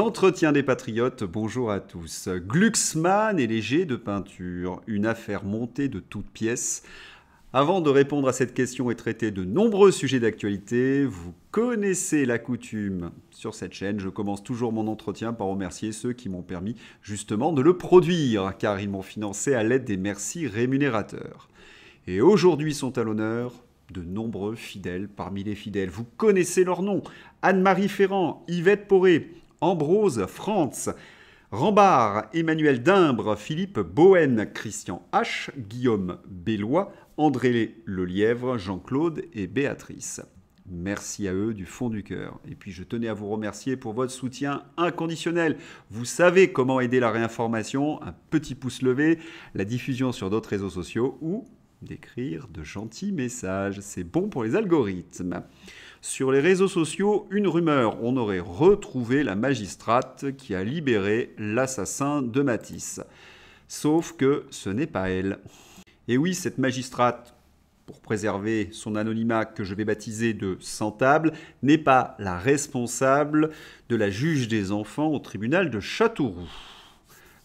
Entretiens des Patriotes, bonjour à tous. Glucksmann et léger de peinture, une affaire montée de toutes pièces. Avant de répondre à cette question et traiter de nombreux sujets d'actualité, vous connaissez la coutume. Sur cette chaîne, je commence toujours mon entretien par remercier ceux qui m'ont permis justement de le produire, car ils m'ont financé à l'aide des merci rémunérateurs. Et aujourd'hui sont à l'honneur de nombreux fidèles parmi les fidèles. Vous connaissez leurs noms: Anne-Marie Ferrand, Yvette Poré, Ambrose Frantz, Rambard, Emmanuel Dimbre, Philippe Bohen, Christian H, Guillaume Bellois, André Lelièvre, Jean-Claude et Béatrice. Merci à eux du fond du cœur. Et puis je tenais à vous remercier pour votre soutien inconditionnel. Vous savez comment aider la réinformation: un petit pouce levé, la diffusion sur d'autres réseaux sociaux ou d'écrire de gentils messages. C'est bon pour les algorithmes. Sur les réseaux sociaux, une rumeur: on aurait retrouvé la magistrate qui a libéré l'assassin de Matisse. Sauf que ce n'est pas elle. Et oui, cette magistrate, pour préserver son anonymat que je vais baptiser de Sentable, n'est pas la responsable de la juge des enfants au tribunal de Châteauroux.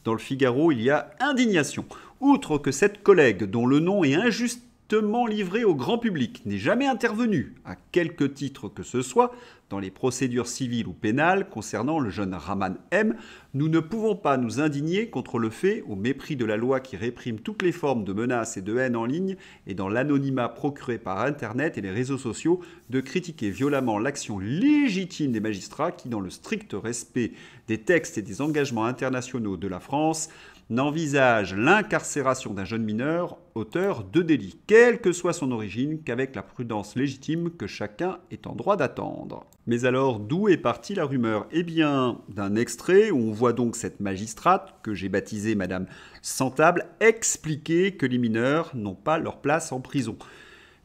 Dans le Figaro, il y a indignation. Outre que cette collègue, dont le nom est injustement livré au grand public, n'est jamais intervenue, à quelque titre que ce soit, dans les procédures civiles ou pénales concernant le jeune Rahman M, nous ne pouvons pas nous indigner contre le fait, au mépris de la loi qui réprime toutes les formes de menaces et de haine en ligne et dans l'anonymat procuré par Internet et les réseaux sociaux, de critiquer violemment l'action légitime des magistrats qui, dans le strict respect des textes et des engagements internationaux de la France, n'envisage l'incarcération d'un jeune mineur auteur de délit, quelle que soit son origine, qu'avec la prudence légitime que chacun est en droit d'attendre. Mais alors, d'où est partie la rumeur? Eh bien, d'un extrait où on voit donc cette magistrate, que j'ai baptisée Madame Sentable, expliquer que les mineurs n'ont pas leur place en prison.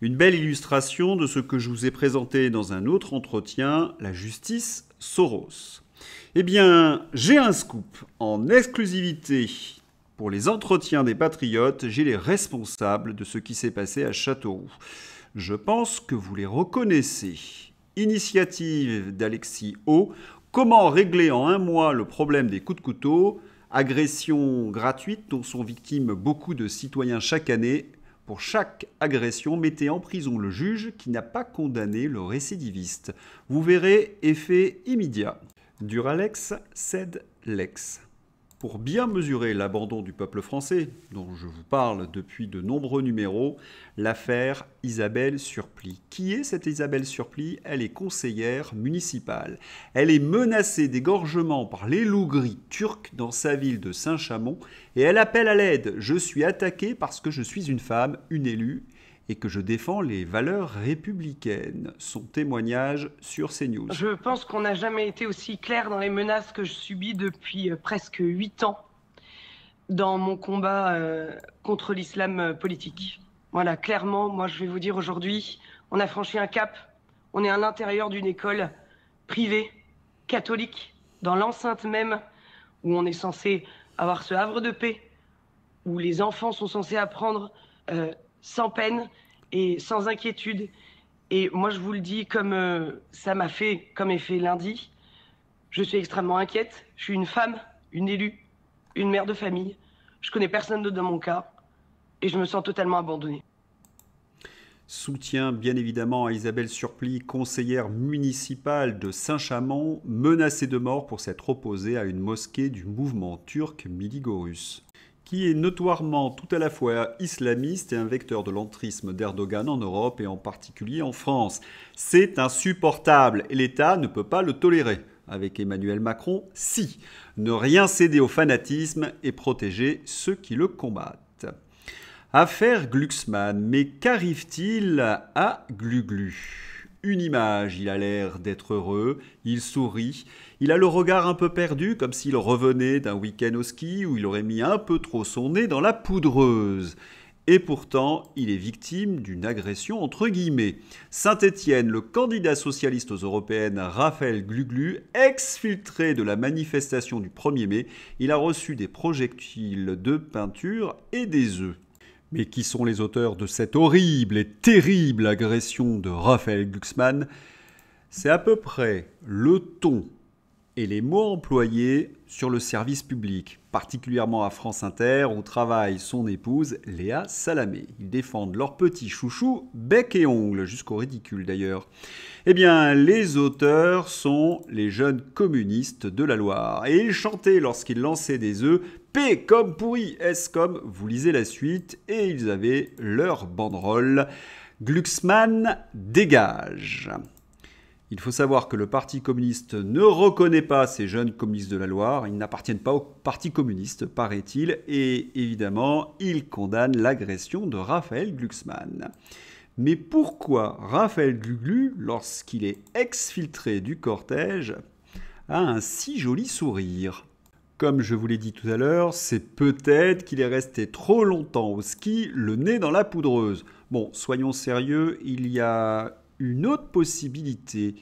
Une belle illustration de ce que je vous ai présenté dans un autre entretien, la justice Soros. Eh bien, j'ai un scoop. En exclusivité pour les entretiens des Patriotes, j'ai les responsables de ce qui s'est passé à Châteauroux. Je pense que vous les reconnaissez. Initiative d'Alexis O. Comment régler en un mois le problème des coups de couteau? Agression gratuite dont sont victimes beaucoup de citoyens chaque année. Pour chaque agression, mettez en prison le juge qui n'a pas condamné le récidiviste. Vous verrez, effet immédiat. Duralex cède l'ex. Pour bien mesurer l'abandon du peuple français, dont je vous parle depuis de nombreux numéros, l'affaire Isabelle Surplis. Qui est cette Isabelle Surplis? Elle est conseillère municipale. Elle est menacée d'égorgement par les loups gris turcs dans sa ville de Saint-Chamond et elle appelle à l'aide. Je suis attaquée parce que je suis une femme, une élue, et que je défends les valeurs républicaines. Son témoignage sur CNews. Je pense qu'on n'a jamais été aussi clair dans les menaces que je subis depuis presque 8 ans dans mon combat contre l'islam politique. Voilà, clairement, moi je vais vous dire aujourd'hui, on a franchi un cap. On est à l'intérieur d'une école privée, catholique, dans l'enceinte même où on est censé avoir ce havre de paix, où les enfants sont censés apprendre sans peine et sans inquiétude. Et moi, je vous le dis, comme ça m'a fait comme effet lundi, je suis extrêmement inquiète. Je suis une femme, une élue, une mère de famille. Je connais personne d'autre dans mon cas et je me sens totalement abandonnée. Soutien bien évidemment à Isabelle Surplis, conseillère municipale de Saint-Chamond, menacée de mort pour s'être opposée à une mosquée du mouvement turc Miligorus, qui est notoirement tout à la fois islamiste et un vecteur de l'entrisme d'Erdogan en Europe et en particulier en France. C'est insupportable et l'État ne peut pas le tolérer. Avec Emmanuel Macron, si. Ne rien céder au fanatisme et protéger ceux qui le combattent. Affaire Glucksmann, mais qu'arrive-t-il à Gluglu? Une image, il a l'air d'être heureux, il sourit, il a le regard un peu perdu, comme s'il revenait d'un week-end au ski où il aurait mis un peu trop son nez dans la poudreuse. Et pourtant, il est victime d'une agression entre guillemets. Saint-Étienne, le candidat socialiste aux européennes Raphaël Gluglu, exfiltré de la manifestation du 1er mai, il a reçu des projectiles de peinture et des œufs. Mais qui sont les auteurs de cette horrible et terrible agression de Raphaël Glucksmann? C'est à peu près le ton et les mots employés sur le service public, particulièrement à France Inter où travaille son épouse Léa Salamé. Ils défendent leur petit chouchou bec et ongles, jusqu'au ridicule d'ailleurs. Eh bien, les auteurs sont les jeunes communistes de la Loire. Et ils chantaient lorsqu'ils lançaient des œufs « P comme pourri, S comme… » Vous lisez la suite. Et ils avaient leur banderole « Glucksmann dégage ». Il faut savoir que le Parti communiste ne reconnaît pas ces jeunes communistes de la Loire. Ils n'appartiennent pas au Parti communiste, paraît-il. Et évidemment, ils condamnent l'agression de Raphaël Glucksmann. Mais pourquoi Raphaël Glucksmann, lorsqu'il est exfiltré du cortège, a un si joli sourire ? Comme je vous l'ai dit tout à l'heure, c'est peut-être qu'il est resté trop longtemps au ski, le nez dans la poudreuse. Bon, soyons sérieux, il y a une autre possibilité.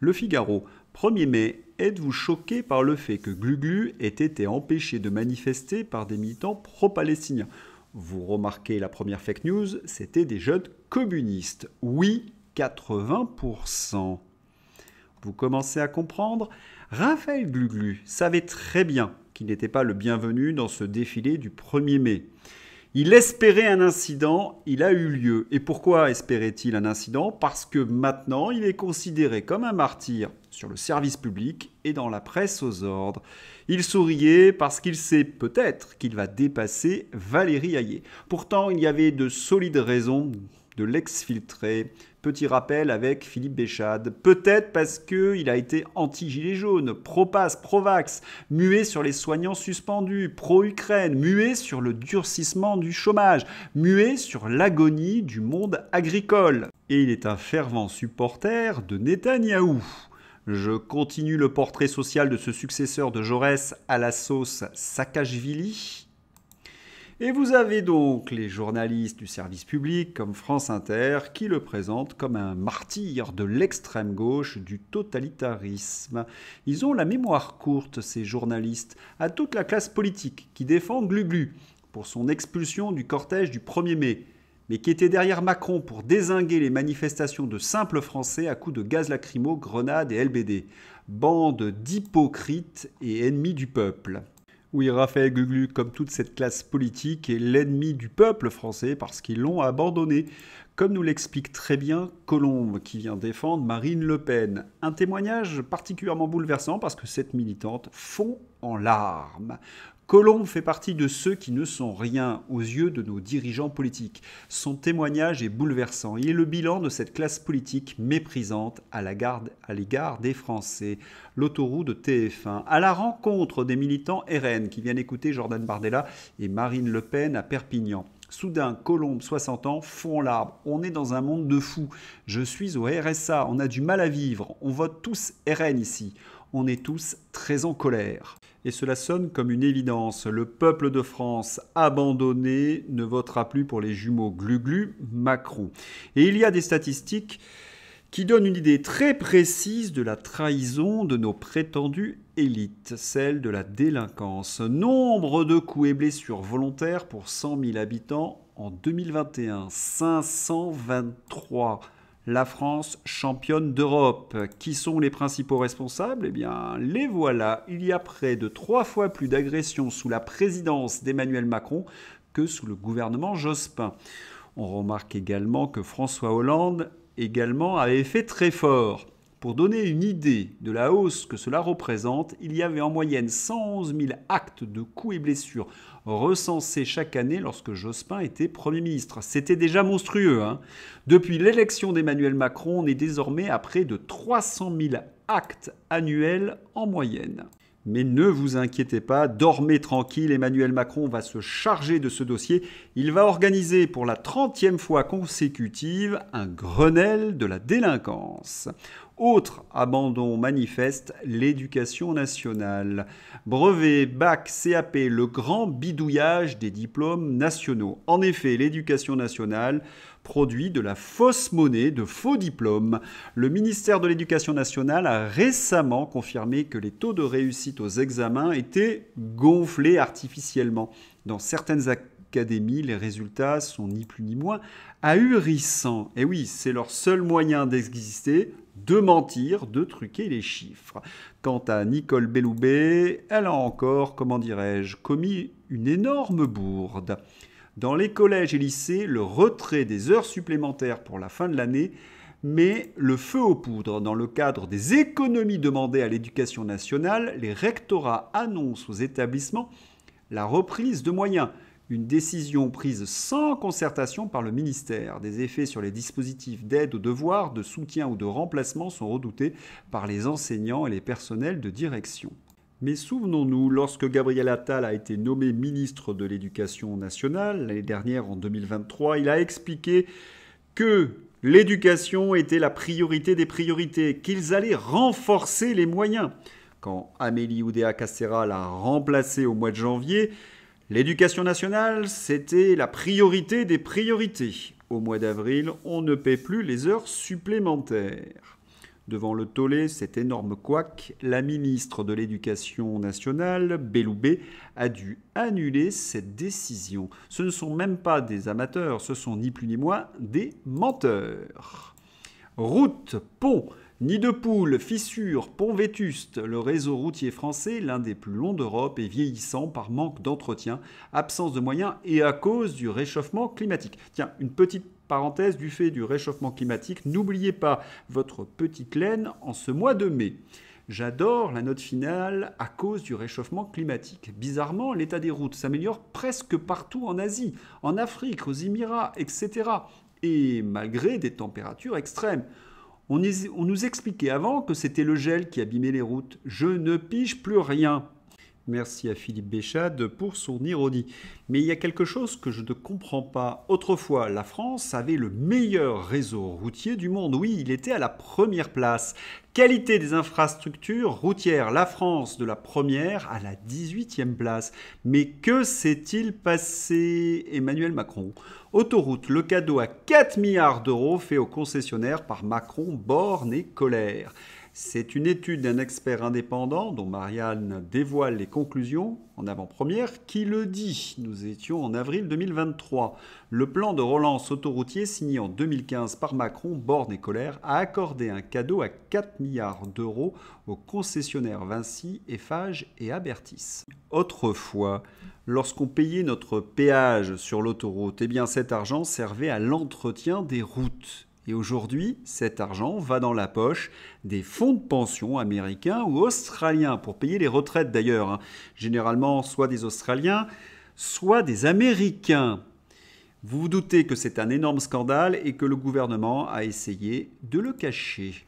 Le Figaro, 1er mai, êtes-vous choqué par le fait que Glucksmann ait été empêché de manifester par des militants pro-palestiniens ? Vous remarquez la première fake news, c'était des jeunes communistes. Oui, 80%. Vous commencez à comprendre ? Raphaël Glucksmann savait très bien qu'il n'était pas le bienvenu dans ce défilé du 1er mai. Il espérait un incident, il a eu lieu. Et pourquoi espérait-il un incident ? Parce que maintenant, il est considéré comme un martyr sur le service public et dans la presse aux ordres. Il souriait parce qu'il sait peut-être qu'il va dépasser Valérie Hayé. Pourtant, il y avait de solides raisons de l'exfiltrer. Petit rappel avec Philippe Béchade. Peut-être parce qu'il a été anti-gilet jaune, pro-pass, pro-vax, muet sur les soignants suspendus, pro-Ukraine, muet sur le durcissement du chômage, muet sur l'agonie du monde agricole. Et il est un fervent supporter de Netanyahou. Je continue le portrait social de ce successeur de Jaurès à la sauce Saakashvili. Et vous avez donc les journalistes du service public comme France Inter qui le présentent comme un martyr de l'extrême gauche du totalitarisme. Ils ont la mémoire courte, ces journalistes, à toute la classe politique qui défend Glucksmann pour son expulsion du cortège du 1er mai, mais qui était derrière Macron pour dézinguer les manifestations de simples Français à coups de gaz lacrymo, grenades et LBD. Bande d'hypocrites et ennemis du peuple. Oui, Raphaël Glucksmann, comme toute cette classe politique, est l'ennemi du peuple français parce qu'ils l'ont abandonné. Comme nous l'explique très bien Colombe, qui vient défendre Marine Le Pen. Un témoignage particulièrement bouleversant parce que cette militante fond en larmes. Colombe fait partie de ceux qui ne sont rien aux yeux de nos dirigeants politiques. Son témoignage est bouleversant. Il est le bilan de cette classe politique méprisante à l'égard des Français. L'autoroute de TF1, à la rencontre des militants RN qui viennent écouter Jordan Bardella et Marine Le Pen à Perpignan. Soudain, Colombe, 60 ans, fond l'arbre. On est dans un monde de fous. Je suis au RSA, on a du mal à vivre. On vote tous RN ici. On est tous très en colère. Et cela sonne comme une évidence. Le peuple de France abandonné ne votera plus pour les jumeaux Glucksmann-Macron. Et il y a des statistiques qui donnent une idée très précise de la trahison de nos prétendues élites, celle de la délinquance. Nombre de coups et blessures volontaires pour 100 000 habitants en 2021, 523. La France championne d'Europe. Qui sont les principaux responsables ? Eh bien, les voilà. Il y a près de 3 fois plus d'agressions sous la présidence d'Emmanuel Macron que sous le gouvernement Jospin. On remarque également que François Hollande avait fait très fort. Pour donner une idée de la hausse que cela représente, il y avait en moyenne 111 000 actes de coups et blessures recensés chaque année lorsque Jospin était Premier ministre. C'était déjà monstrueux. Depuis l'élection d'Emmanuel Macron, on est désormais à près de 300 000 actes annuels en moyenne. Mais ne vous inquiétez pas, dormez tranquille, Emmanuel Macron va se charger de ce dossier. Il va organiser pour la 30e fois consécutive un Grenelle de la délinquance. Autre abandon manifeste, l'éducation nationale. Brevet, bac, CAP, le grand bidouillage des diplômes nationaux. En effet, l'éducation nationale produit de la fausse monnaie, de faux diplômes. Le ministère de l'Éducation nationale a récemment confirmé que les taux de réussite aux examens étaient gonflés artificiellement. Dans certaines académie, les résultats sont ni plus ni moins ahurissants. Et oui, c'est leur seul moyen d'exister, de mentir, de truquer les chiffres. Quant à Nicole Belloubet, elle a encore, comment dirais-je, commis une énorme bourde. Dans les collèges et lycées, le retrait des heures supplémentaires pour la fin de l'année met le feu aux poudres. Dans le cadre des économies demandées à l'éducation nationale, les rectorats annoncent aux établissements la reprise de moyens. Une décision prise sans concertation par le ministère. Des effets sur les dispositifs d'aide aux devoirs, de soutien ou de remplacement sont redoutés par les enseignants et les personnels de direction. Mais souvenons-nous, lorsque Gabriel Attal a été nommé ministre de l'Éducation nationale, l'année dernière en 2023, il a expliqué que l'éducation était la priorité des priorités, qu'ils allaient renforcer les moyens. Quand Amélie Oudéa-Castéra l'a remplacé au mois de janvier, l'éducation nationale, c'était la priorité des priorités. Au mois d'avril, on ne paie plus les heures supplémentaires. Devant le tollé, cet énorme couac, la ministre de l'Éducation nationale, Belloubet, a dû annuler cette décision. Ce ne sont même pas des amateurs, ce sont ni plus ni moins des menteurs. Routes, ponts, nids de poules, fissures, ponts vétustes, le réseau routier français, l'un des plus longs d'Europe, est vieillissant par manque d'entretien, absence de moyens et à cause du réchauffement climatique. Tiens, une petite parenthèse du fait du réchauffement climatique, n'oubliez pas votre petite laine en ce mois de mai. J'adore la note finale à cause du réchauffement climatique. Bizarrement, l'état des routes s'améliore presque partout en Asie, en Afrique, aux Émirats, etc. Et malgré des températures extrêmes. On nous expliquait avant que c'était le gel qui abîmait les routes. Je ne pige plus rien. Merci à Philippe Béchade pour son ironie. Mais il y a quelque chose que je ne comprends pas. Autrefois, la France avait le meilleur réseau routier du monde. Oui, il était à la première place. Qualité des infrastructures routières, la France de la première à la 18e place. Mais que s'est-il passé, Emmanuel Macron? Autoroute, le cadeau à 4 milliards d'euros fait aux concessionnaires par Macron, borne et colère. C'est une étude d'un expert indépendant dont Marianne dévoile les conclusions en avant-première qui le dit. Nous étions en avril 2023. Le plan de relance autoroutier signé en 2015 par Macron, borne et colère, a accordé un cadeau à 4 milliards d'euros aux concessionnaires Vinci, Eiffage et Abertis. Autrefois, lorsqu'on payait notre péage sur l'autoroute, eh bien cet argent servait à l'entretien des routes. Et aujourd'hui, cet argent va dans la poche des fonds de pension américains ou australiens, pour payer les retraites d'ailleurs. Généralement, soit des Australiens, soit des Américains. Vous vous doutez que c'est un énorme scandale et que le gouvernement a essayé de le cacher.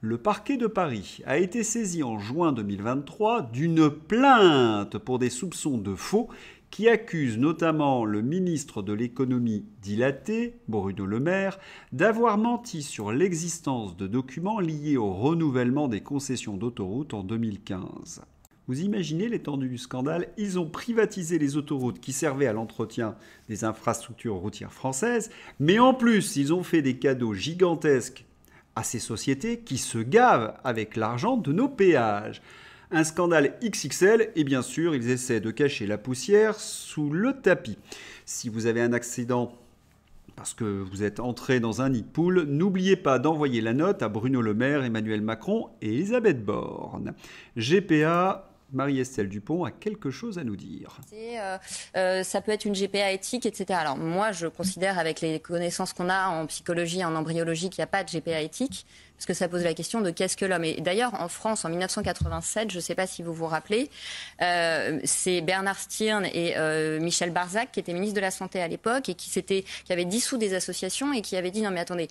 Le parquet de Paris a été saisi en juin 2023 d'une plainte pour des soupçons de faux qui accuse notamment le ministre de l'économie dilatée, Bruno Le Maire, d'avoir menti sur l'existence de documents liés au renouvellement des concessions d'autoroutes en 2015. Vous imaginez l'étendue du scandale? Ils ont privatisé les autoroutes qui servaient à l'entretien des infrastructures routières françaises, mais en plus, ils ont fait des cadeaux gigantesques à ces sociétés qui se gavent avec l'argent de nos péages. Un scandale XXL et bien sûr, ils essaient de cacher la poussière sous le tapis. Si vous avez un accident parce que vous êtes entré dans un nid de poule, n'oubliez pas d'envoyer la note à Bruno Le Maire, Emmanuel Macron et Elisabeth Borne. GPA, Marie-Estelle Dupont a quelque chose à nous dire. Ça peut être une GPA éthique, etc. Alors moi, je considère avec les connaissances qu'on a en psychologie et en embryologie qu'il n'y a pas de GPA éthique, parce que ça pose la question de qu'est-ce que l'homme. Et d'ailleurs, en France, en 1987, je ne sais pas si vous vous rappelez, c'est Bernard Stirn et Michel Barzac qui étaient ministres de la Santé à l'époque et qui avaient dissous des associations et qui avaient dit non mais attendez,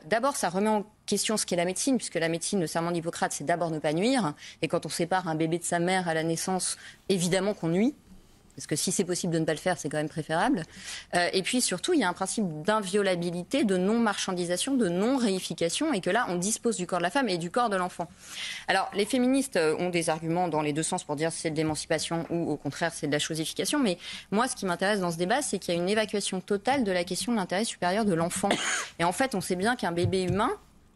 d'abord ça remet en question ce qu'est la médecine, puisque la médecine, le serment d'Hippocrate, c'est d'abord ne pas nuire. Et quand on sépare un bébé de sa mère à la naissance, évidemment qu'on nuit. Parce que si c'est possible de ne pas le faire, c'est quand même préférable. Et puis surtout, il y a un principe d'inviolabilité, de non-marchandisation, de non-réification, et que là, on dispose du corps de la femme et du corps de l'enfant. Alors, les féministes ont des arguments dans les deux sens pour dire si c'est de l'émancipation ou au contraire c'est de la chosification. Mais moi, ce qui m'intéresse dans ce débat, c'est qu'il y a une évacuation totale de la question de l'intérêt supérieur de l'enfant. Et en fait, on sait bien qu'un bébé humain,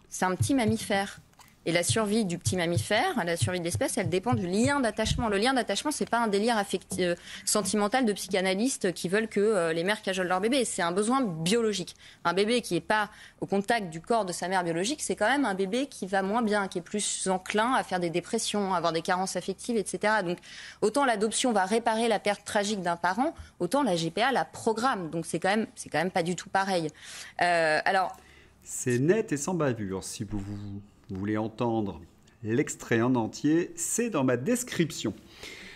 c'est un petit mammifère. Et la survie du petit mammifère, la survie de l'espèce, elle dépend du lien d'attachement. Le lien d'attachement, c'est pas un délire sentimental de psychanalystes qui veulent que les mères cajolent leur bébé. C'est un besoin biologique. Un bébé qui est pas au contact du corps de sa mère biologique, c'est quand même un bébé qui va moins bien, qui est plus enclin à faire des dépressions, à avoir des carences affectives, etc. Donc, autant l'adoption va réparer la perte tragique d'un parent, autant la GPA la programme. Donc, c'est quand même pas du tout pareil. C'est net et sans bavure. Si vous voulez entendre l'extrait en entier, c'est dans ma description.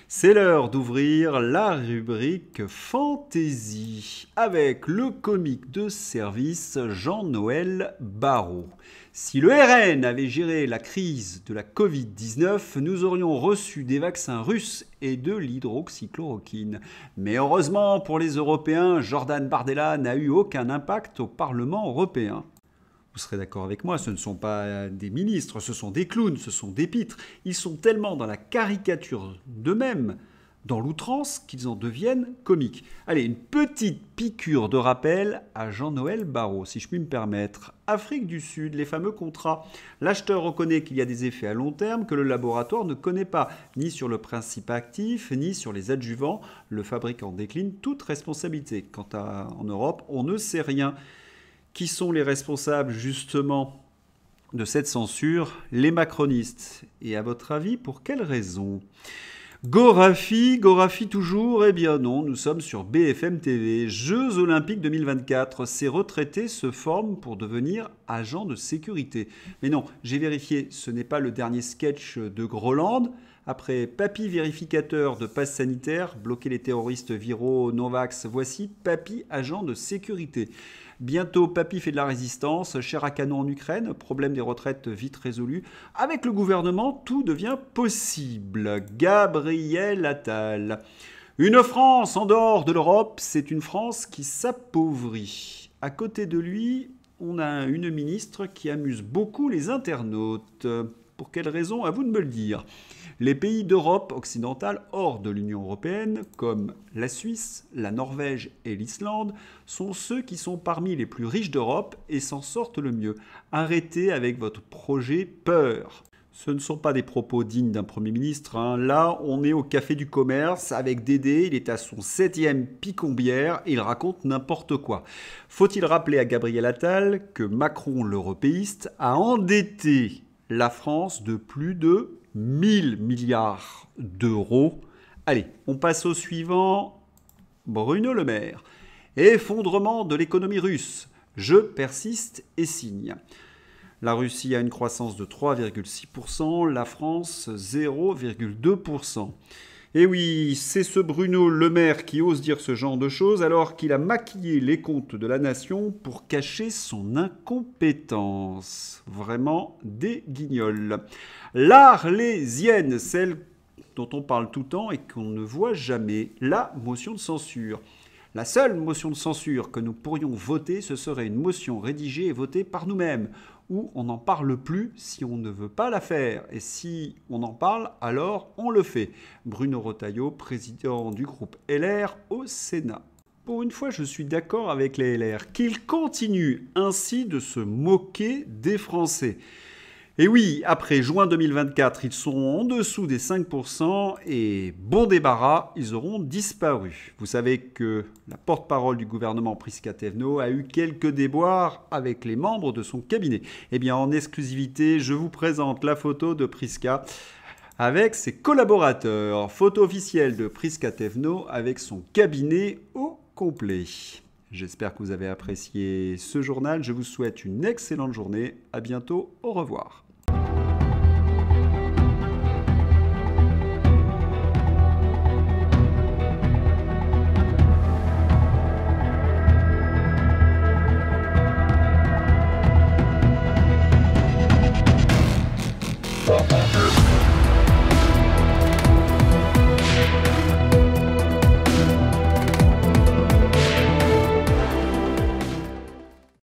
C'est l'heure d'ouvrir la rubrique Fantaisie avec le comique de service Jean-Noël Barrot. Si le RN avait géré la crise de la Covid-19, nous aurions reçu des vaccins russes et de l'hydroxychloroquine. Mais heureusement pour les Européens, Jordan Bardella n'a eu aucun impact au Parlement européen. Vous serez d'accord avec moi, ce ne sont pas des ministres, ce sont des clowns, ce sont des pitres. Ils sont tellement dans la caricature d'eux-mêmes, dans l'outrance, qu'ils en deviennent comiques. Allez, une petite piqûre de rappel à Jean-Noël Barrot, si je puis me permettre. Afrique du Sud, les fameux contrats. L'acheteur reconnaît qu'il y a des effets à long terme que le laboratoire ne connaît pas, ni sur le principe actif, ni sur les adjuvants. Le fabricant décline toute responsabilité. En Europe, on ne sait rien. Qui sont les responsables justement de cette censure? Les macronistes. Et à votre avis, pour quelles raisons? Gorafi toujours? Eh bien non, nous sommes sur BFM TV. Jeux Olympiques 2024. Ces retraités se forment pour devenir agents de sécurité. Mais non, j'ai vérifié, ce n'est pas le dernier sketch de Groland. Après Papy vérificateur de passe sanitaire, bloquer les terroristes viraux non-vax, voici Papy agent de sécurité. Bientôt, Papy fait de la résistance, chair à canon en Ukraine, problème des retraites vite résolu. Avec le gouvernement, tout devient possible. Gabriel Attal. Une France en dehors de l'Europe, c'est une France qui s'appauvrit. À côté de lui, on a une ministre qui amuse beaucoup les internautes. Pour quelle raison? À vous de me le dire. Les pays d'Europe occidentale hors de l'Union européenne, comme la Suisse, la Norvège et l'Islande, sont ceux qui sont parmi les plus riches d'Europe et s'en sortent le mieux. Arrêtez avec votre projet peur. Ce ne sont pas des propos dignes d'un Premier ministre. Hein. Là, on est au café du commerce avec Dédé. Il est à son 7e picombière et il raconte n'importe quoi. Faut-il rappeler à Gabriel Attal que Macron, l'européiste, a endetté la France de plus de 1000 milliards d'euros. Allez, on passe au suivant. Bruno Le Maire. Effondrement de l'économie russe. Je persiste et signe. La Russie a une croissance de 3,6%, la France 0,2%. Et oui, c'est ce Bruno Le Maire qui ose dire ce genre de choses alors qu'il a maquillé les comptes de la nation pour cacher son incompétence. Vraiment des guignols. L'Arlésienne, celle dont on parle tout le temps et qu'on ne voit jamais, la motion de censure. La seule motion de censure que nous pourrions voter, ce serait une motion rédigée et votée par nous-mêmes, où on n'en parle plus si on ne veut pas la faire. Et si on en parle, alors on le fait. Bruno Retailleau, président du groupe LR au Sénat. Pour une fois, je suis d'accord avec les LR, qu'ils continuent ainsi de se moquer des Français. Et oui, après juin 2024, ils sont en dessous des 5% et bon débarras, ils auront disparu. Vous savez que la porte-parole du gouvernement Prisca Thévenot a eu quelques déboires avec les membres de son cabinet. Eh bien, en exclusivité, je vous présente la photo de Prisca avec ses collaborateurs. Photo officielle de Prisca Thévenot avec son cabinet au complet. J'espère que vous avez apprécié ce journal. Je vous souhaite une excellente journée. À bientôt. Au revoir.